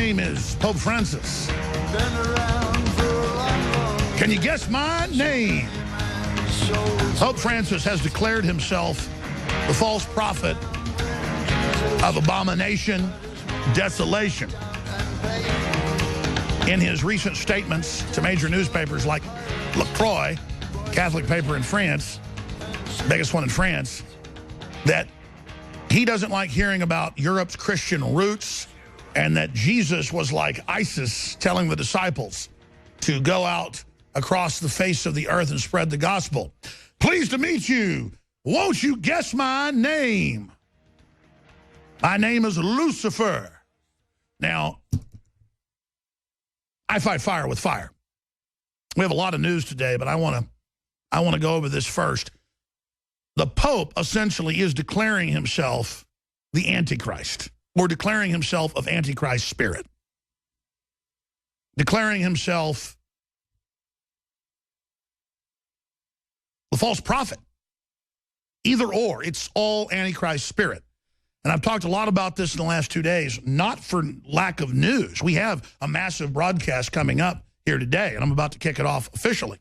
name is Pope Francis. Can you guess my name? Pope Francis has declared himself the false prophet of abomination, desolation. In his recent statements to major newspapers like La Croix, Catholic paper in France, biggest one in France, that he doesn't like hearing about Europe's Christian roots and that Jesus was like ISIS telling the disciples to go out across the face of the earth and spread the gospel. Pleased to meet you. Won't you guess my name? My name is Lucifer. Now, I fight fire with fire. We have a lot of news today, but I want to go over this first. The Pope essentially is declaring himself the Antichrist, or declaring himself of Antichrist spirit. Declaring himself the false prophet. Either or, it's all Antichrist spirit. And I've talked a lot about this in the last 2 days, not for lack of news. We have a massive broadcast coming up here today, and I'm about to kick it off officially.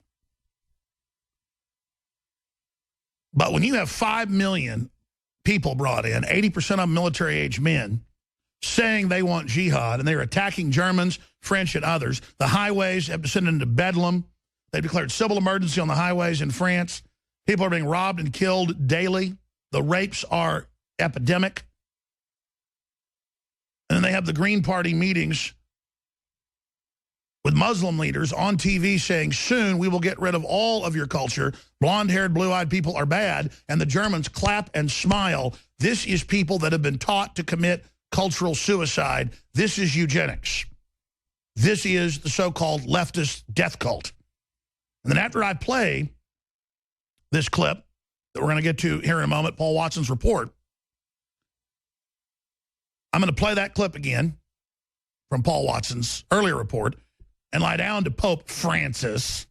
But when you have 5 million people brought in, 80% of them military-age men, saying they want jihad, and they're attacking Germans, French, and others, the highways have descended into bedlam. They've declared civil emergency on the highways in France. People are being robbed and killed daily. The rapes are epidemic. And then they have the Green Party meetings with Muslim leaders on TV saying, soon we will get rid of all of your culture. Blonde-haired, blue-eyed people are bad. And the Germans clap and smile. This is people that have been taught to commit cultural suicide. This is eugenics. This is the so-called leftist death cult. And then after I play this clip that we're going to get to here in a moment, Paul Watson's report, I'm going to play that clip again from Paul Watson's earlier report and lie down to Pope Francis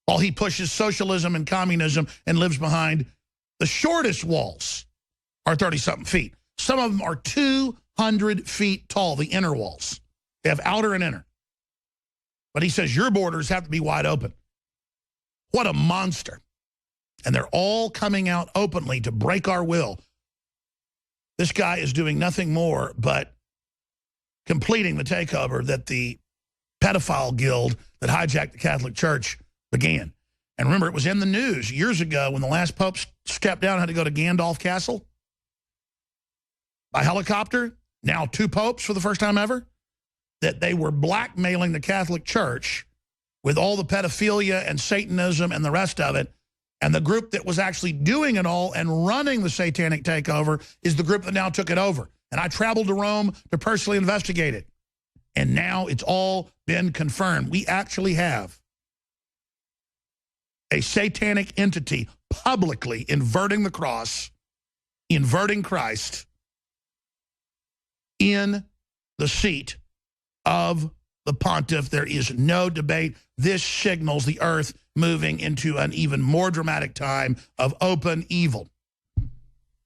while he pushes socialism and communism and lives behind the shortest walls are 30-something feet. Some of them are 200 feet tall, the inner walls. They have outer and inner. But he says your borders have to be wide open. What a monster. And they're all coming out openly to break our will. This guy is doing nothing more but completing the takeover that the pedophile guild that hijacked the Catholic Church began. And remember, it was in the news years ago when the last pope stepped down and had to go to Gandalf Castle by helicopter. Now 2 popes for the first time ever. That they were blackmailing the Catholic Church with all the pedophilia and Satanism and the rest of it. And the group that was actually doing it all and running the satanic takeover is the group that now took it over. And I traveled to Rome to personally investigate it. And now it's all been confirmed. We actually have a satanic entity publicly inverting the cross, inverting Christ in the seat of the pontiff. There is no debate. This signals the earth moving into an even more dramatic time of open evil.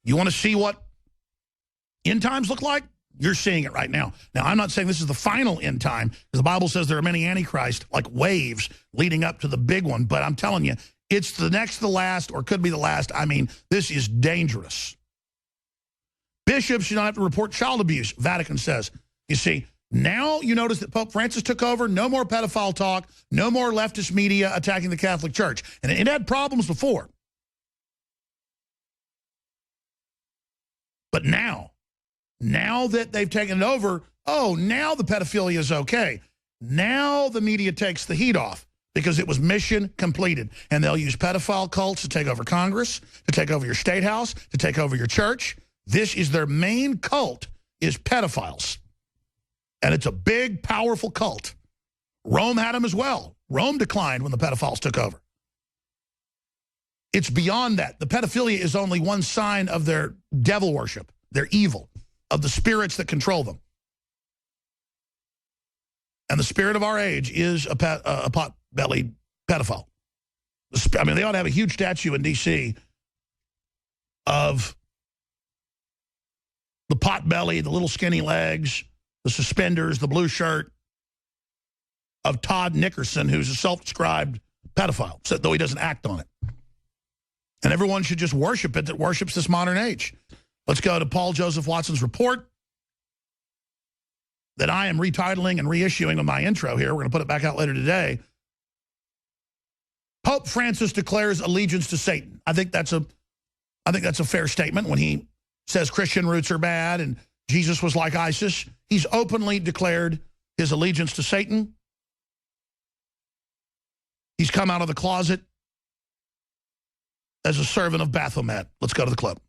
You want to see what end times look like? You're seeing it right now. Now, I'm not saying this is the final end time, because the Bible says there are many antichrists, like waves, leading up to the big one. But I'm telling you, it's the next to the last, or could be the last. I mean, this is dangerous. Bishops should not have to report child abuse, Vatican says. You see, now you notice that Pope Francis took over. No more pedophile talk. No more leftist media attacking the Catholic Church. And it had problems before. But now that they've taken it over, oh, now the pedophilia is okay. Now the media takes the heat off because it was mission completed. And they'll use pedophile cults to take over Congress, to take over your state house, to take over your church. This is their main cult, is pedophiles. And it's a big, powerful cult. Rome had them as well. Rome declined when the pedophiles took over. It's beyond that. The pedophilia is only one sign of their devil worship, their evil, of the spirits that control them. And the spirit of our age is a pot-bellied pedophile. I mean, they ought to have a huge statue in D.C. of the pot belly, the little skinny legs, the suspenders, the blue shirt of Todd Nickerson, who's a self-described pedophile, though he doesn't act on it. And everyone should just worship it that worships this modern age. Let's go to Paul Joseph Watson's report that I am retitling and reissuing on my intro here. We're going to put it back out later today. Pope Francis declares allegiance to Satan. I think that's a fair statement when he says Christian roots are bad and Jesus was like ISIS. He's openly declared his allegiance to Satan. He's come out of the closet as a servant of Baphomet. Let's go to the clip.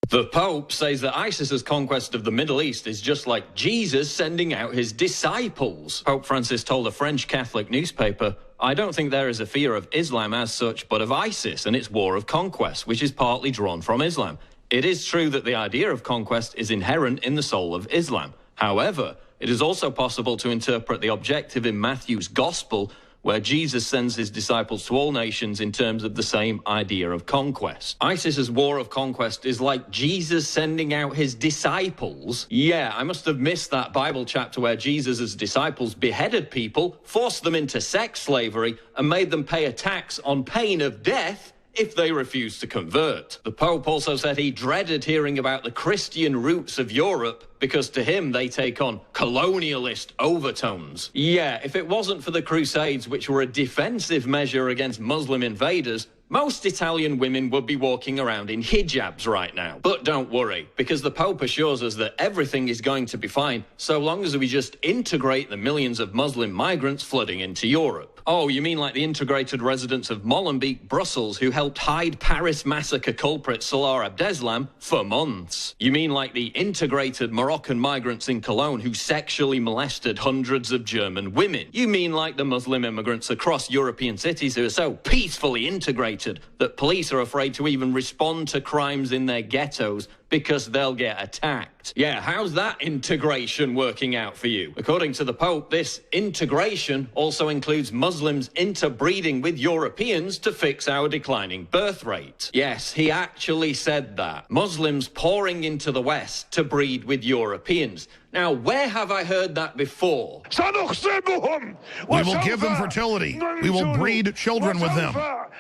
The Pope says that ISIS's conquest of the Middle East is just like Jesus sending out his disciples. Pope Francis told a French Catholic newspaper, "I don't think there is a fear of Islam as such, but of ISIS and its war of conquest, which is partly drawn from Islam. It is true that the idea of conquest is inherent in the soul of Islam. However, it is also possible to interpret the objective in Matthew's Gospel, where Jesus sends his disciples to all nations in terms of the same idea of conquest. ISIS's war of conquest is like Jesus sending out his disciples. Yeah, I must have missed that Bible chapter where Jesus' disciples beheaded people, forced them into sex slavery, and made them pay a tax on pain of death if they refused to convert. The Pope also said he dreaded hearing about the Christian roots of Europe because to him they take on colonialist overtones. Yeah, if it wasn't for the Crusades, which were a defensive measure against Muslim invaders, most Italian women would be walking around in hijabs right now. But don't worry, because the Pope assures us that everything is going to be fine so long as we just integrate the millions of Muslim migrants flooding into Europe. Oh, you mean like the integrated residents of Molenbeek, Brussels, who helped hide Paris massacre culprit Salah Abdeslam for months? You mean like the integrated Moroccan migrants in Cologne who sexually molested hundreds of German women? You mean like the Muslim immigrants across European cities who are so peacefully integrated that police are afraid to even respond to crimes in their ghettos because they'll get attacked? Yeah, how's that integration working out for you? According to the Pope, this integration also includes Muslims interbreeding with Europeans to fix our declining birth rate. Yes, he actually said that. Muslims pouring into the West to breed with Europeans. Now, where have I heard that before? We will give them fertility. We will breed children with them.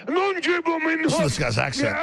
Listen to this guy's accent.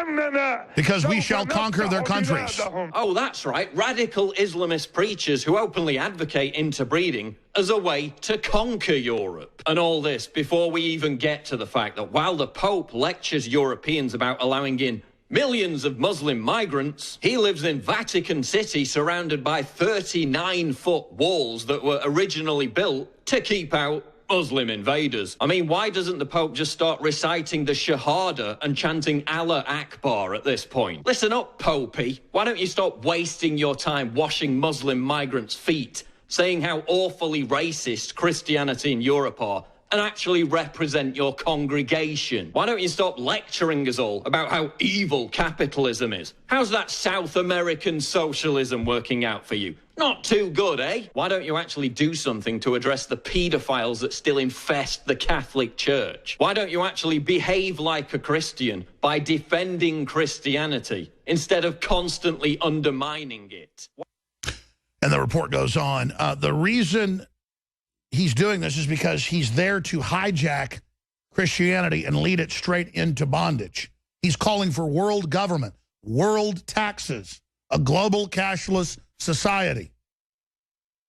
Because we shall conquer their countries. Oh, that's right. Radical Islamist preachers who openly advocate interbreeding as a way to conquer Europe. And all this before we even get to the fact that while the Pope lectures Europeans about allowing in millions of Muslim migrants, he lives in Vatican City surrounded by 39-foot walls that were originally built to keep out Muslim invaders. I mean, why doesn't the Pope just start reciting the Shahada and chanting Allah Akbar at this point? Listen up, Popey. Why don't you stop wasting your time washing Muslim migrants' feet, saying how awfully racist Christianity in Europe are, and actually represent your congregation? Why don't you stop lecturing us all about how evil capitalism is? How's that South American socialism working out for you? Not too good, eh? Why don't you actually do something to address the pedophiles that still infest the Catholic Church? Why don't you actually behave like a Christian by defending Christianity instead of constantly undermining it? And the report goes on. The reason he's doing this is because he's there to hijack Christianity and lead it straight into bondage. He's calling for world government, world taxes, a global cashless society.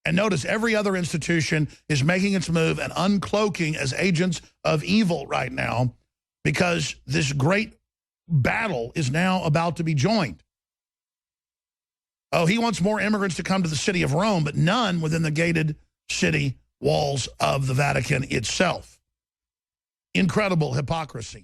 And notice every other institution is making its move and uncloaking as agents of evil right now because this great battle is now about to be joined. Oh, he wants more immigrants to come to the city of Rome, but none within the gated city walls of the Vatican itself. Incredible hypocrisy.